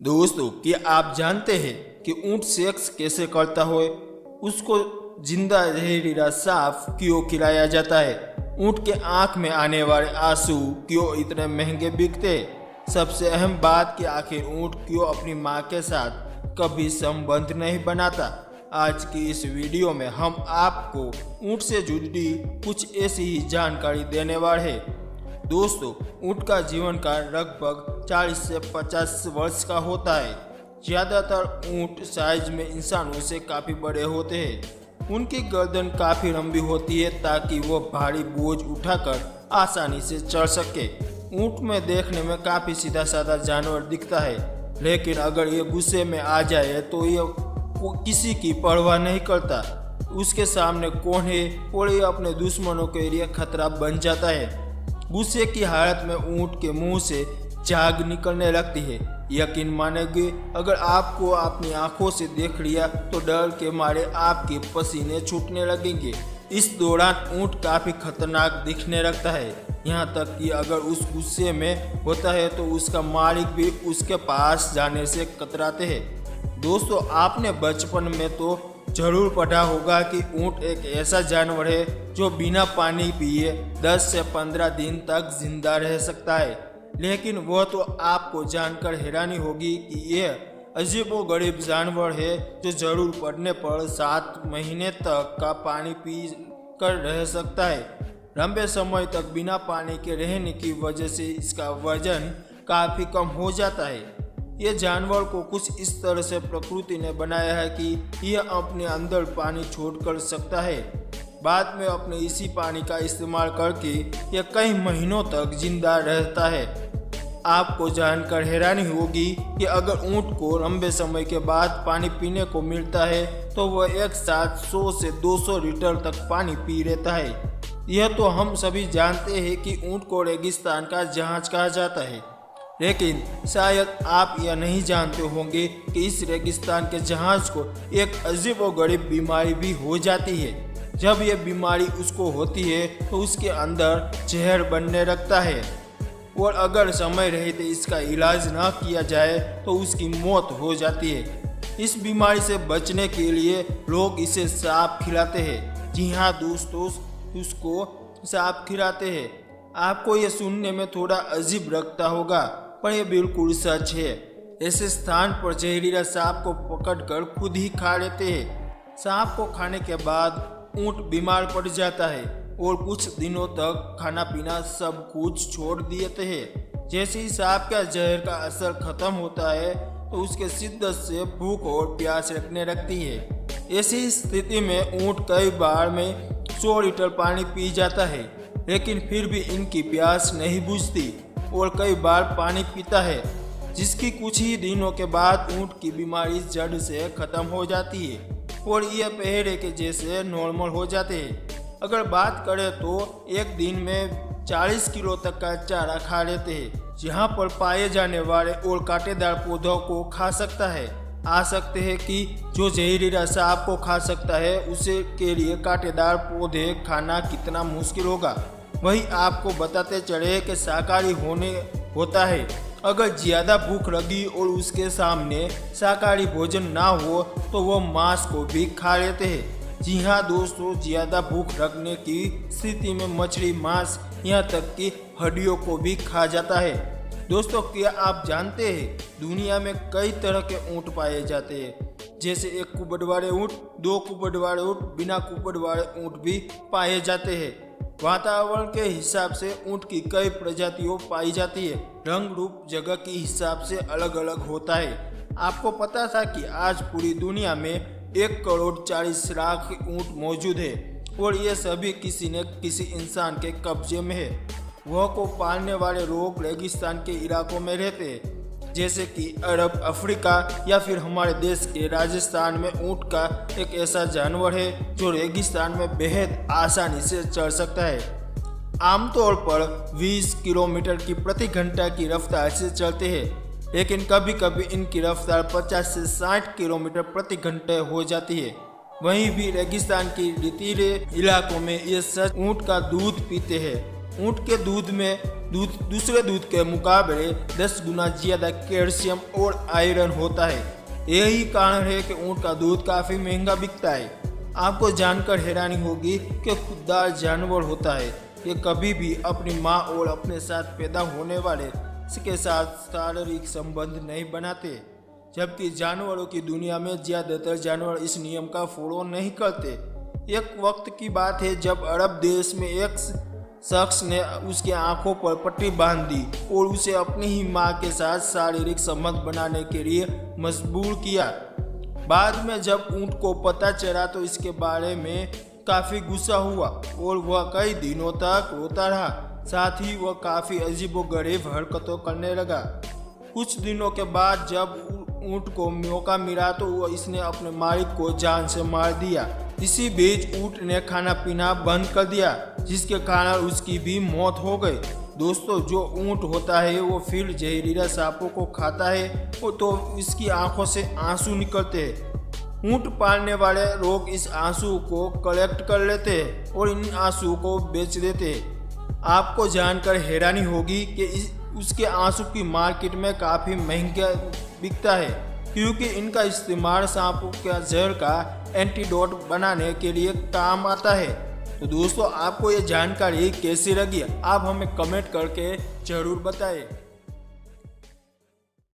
दोस्तों, क्या आप जानते हैं कि ऊंट सेक्स कैसे करता है? उसको जिंदा जहरीला सांप क्यों खिलाया जाता है? ऊंट के आंख में आने वाले आंसू क्यों इतने महंगे बिकते हैं? सबसे अहम बात कि आखिर ऊंट क्यों अपनी मां के साथ कभी संबंध नहीं बनाता। आज की इस वीडियो में हम आपको ऊंट से जुड़ी कुछ ऐसी ही जानकारी देने वाले हैं। दोस्तों, ऊंट का जीवन काल लगभग 40 से 50 वर्ष का होता है। ज़्यादातर ऊंट साइज में इंसानों से काफ़ी बड़े होते हैं। उनकी गर्दन काफ़ी लंबी होती है ताकि वो भारी बोझ उठाकर आसानी से चढ़ सके। ऊंट में देखने में काफ़ी सीधा साधा जानवर दिखता है, लेकिन अगर ये गुस्से में आ जाए तो ये किसी की परवाह नहीं करता। उसके सामने कौन है और ये अपने दुश्मनों के लिए खतरा बन जाता है। गुस्से की हालत में ऊंट के मुंह से झाग निकलने लगती है। यकीन मानेंगे, अगर आपको अपनी आंखों से देख लिया तो डर के मारे आपके पसीने छूटने लगेंगे। इस दौरान ऊंट काफी खतरनाक दिखने लगता है, यहाँ तक कि अगर उस गुस्से में होता है तो उसका मालिक भी उसके पास जाने से कतराते हैं। दोस्तों, आपने बचपन में तो जरूर पढ़ा होगा कि ऊंट एक ऐसा जानवर है जो बिना पानी पिए 10 से 15 दिन तक जिंदा रह सकता है। लेकिन वह तो आपको जानकर हैरानी होगी कि यह अजीबोगरीब जानवर है जो जरूर पड़ने पर 7 महीने तक का पानी पी कर रह सकता है। लंबे समय तक बिना पानी के रहने की वजह से इसका वजन काफ़ी कम हो जाता है। ये जानवर को कुछ इस तरह से प्रकृति ने बनाया है कि यह अपने अंदर पानी छोड़ कर सकता है। बाद में अपने इसी पानी का इस्तेमाल करके यह कई महीनों तक जिंदा रहता है। आपको जानकर हैरानी होगी कि अगर ऊंट को लंबे समय के बाद पानी पीने को मिलता है तो वह एक साथ 100 से 200 लीटर तक पानी पी लेता है। यह तो हम सभी जानते हैं कि ऊंट को रेगिस्तान का जहाज कहा जाता है, लेकिन शायद आप यह नहीं जानते होंगे कि इस रेगिस्तान के जहाज को एक अजीबोगरीब बीमारी भी हो जाती है। जब यह बीमारी उसको होती है तो उसके अंदर जहर बनने लगता है और अगर समय रहते इसका इलाज न किया जाए तो उसकी मौत हो जाती है। इस बीमारी से बचने के लिए लोग इसे सांप खिलाते हैं। जी हाँ दोस्तों, उसको सांप खिलाते हैं। आपको यह सुनने में थोड़ा अजीब लगता होगा, पर यह बिल्कुल सच है। ऐसे स्थान पर जहरीला सांप को पकड़कर खुद ही खा लेते हैं। सांप को खाने के बाद ऊंट बीमार पड़ जाता है और कुछ दिनों तक खाना पीना सब कुछ छोड़ देते हैं। जैसे ही सांप का जहर का असर खत्म होता है तो उसके शिद्दत से भूख और प्यास लगने लगती है। ऐसी स्थिति में ऊंट कई बार में 100 लीटर पानी पी जाता है, लेकिन फिर भी इनकी प्यास नहीं बुझती और कई बार पानी पीता है, जिसकी कुछ ही दिनों के बाद ऊंट की बीमारी जड़ से खत्म हो जाती है और यह पहले के जैसे नॉर्मल हो जाते हैं। अगर बात करें तो एक दिन में 40 किलो तक का चारा खा लेते हैं, जहां पर पाए जाने वाले और कांटेदार पौधों को खा सकता है। आ सकते हैं कि जो जहरीला सांप को खा सकता है उसे के लिए कांटेदार पौधे खाना कितना मुश्किल होगा। वही आपको बताते चले कि शाकाहारी होने होता है। अगर ज़्यादा भूख लगी और उसके सामने शाकाहारी भोजन ना हो तो वो मांस को भी खा लेते हैं। जी हाँ दोस्तों, ज़्यादा भूख लगने की स्थिति में मछली, मांस, यहाँ तक कि हड्डियों को भी खा जाता है। दोस्तों, क्या आप जानते हैं दुनिया में कई तरह के ऊंट पाए जाते हैं? जैसे एक कुबड़ वाले ऊंट, 2 कुबड़ वाले ऊंट, बिना कुबड़ वाले ऊंट भी पाए जाते हैं। वातावरण के हिसाब से ऊंट की कई प्रजातियों पाई जाती है। रंग रूप जगह के हिसाब से अलग अलग होता है। आपको पता था कि आज पूरी दुनिया में 1,40,00,000 ऊंट मौजूद है और ये सभी किसी न किसी इंसान के कब्जे में है। वह को पालने वाले लोग रेगिस्तान के इलाकों में रहते हैं, जैसे कि अरब, अफ्रीका या फिर हमारे देश के राजस्थान में ऊंट का एक ऐसा जानवर है जो रेगिस्तान में बेहद आसानी से चढ़ सकता है। आमतौर पर 20 किलोमीटर की प्रति घंटा की रफ्तार से चलते हैं, लेकिन कभी कभी इनकी रफ्तार 50 से 60 किलोमीटर प्रति घंटे हो जाती है। वहीं भी रेगिस्तान की रेतीले इलाकों में ये सच ऊंट का दूध पीते हैं। ऊँट के दूध में दूसरे दूध के मुकाबले 10 गुना ज्यादा कैल्शियम और आयरन होता है। यही कारण है कि ऊँट का दूध काफी महंगा बिकता है। आपको जानकर हैरानी होगी कि खुददार जानवर होता है, ये कभी भी अपनी माँ और अपने साथ पैदा होने वाले के साथ शारीरिक संबंध नहीं बनाते, जबकि जानवरों की दुनिया में ज्यादातर जानवर इस नियम का फॉलो नहीं करते। एक वक्त की बात है जब अरब देश में एक शख्स ने उसकी आंखों पर पट्टी बांध दी और उसे अपनी ही मां के साथ शारीरिक संबंध बनाने के लिए मजबूर किया। बाद में जब ऊँट को पता चला तो इसके बारे में काफी गुस्सा हुआ और वह कई दिनों तक रोता रहा। साथ ही वह काफी अजीबोगरीब हरकतों करने लगा। कुछ दिनों के बाद जब ऊँट को मौका मिला तो वह इसने अपने मालिक को जान से मार दिया। इसी बीच ऊँट ने खाना पीना बंद कर दिया, जिसके कारण उसकी भी मौत हो गई। दोस्तों, जो ऊँट होता है वो फिर जहरीला सांपों को खाता है तो इसकी आंखों से आंसू निकलते हैं। ऊँट पालने वाले लोग इस आंसू को कलेक्ट कर लेते हैं और इन आंसू को बेच देते हैं। आपको जानकर हैरानी होगी कि उसके आंसू की मार्केट में काफ़ी महंगा बिकता है, क्योंकि इनका इस्तेमाल सांपों के जहर का एंटीडोट बनाने के लिए काम आता है। तो दोस्तों, आपको ये जानकारी कैसी लगी आप हमें कमेंट करके जरूर बताएं।